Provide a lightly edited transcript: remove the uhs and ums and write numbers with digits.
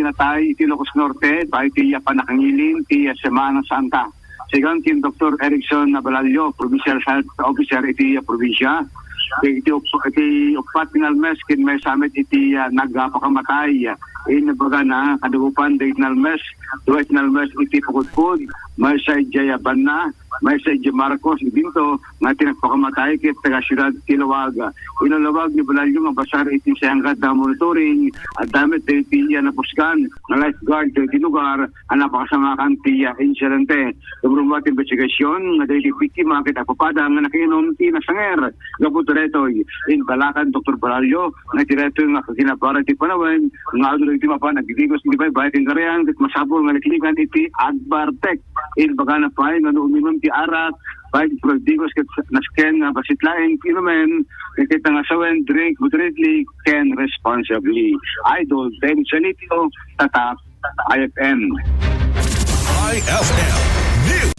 natay iti Ilocos Norte, bahay ti Panakangilin, ti Semana Santa. Sigang ti Dr. Erickson Nabalalyo, Provincial Health Officer iti probinsya. Iti upat tinalmes kin may summit iti nagpakamatay. Baga na kadugupan date nalmes, duwet nalmes iti pagudpud, may sa Jayaban na, may sa Marcos ibinto nga tinagpakamatay kit taga siyudad Kilawag. Inalawag ni Balalyo nga basar iti sayangkat na monitoring at damit iti na puskan na lifeguard iti lugar ang napakasamakan ti insidente. Lumrumat investigasyon nga dahil biktima kita papada nga nakiinom ti nasanger. Gabuto reto in Balacan Dr. Balalyo nga tireto nga kakinapara ti Panawen nga adulong iti mapa nagdigos ni baybayat ng karayang tit masabol nga nakinigan iti Adbartek in baga na pa nga uminom ti arak bayad progrdigos ket nasken nga basitlaeng fenomen kita nga sawen drink moderately can responsibly. Idol Ben Sanitio, Tatak, IFM. IFM News.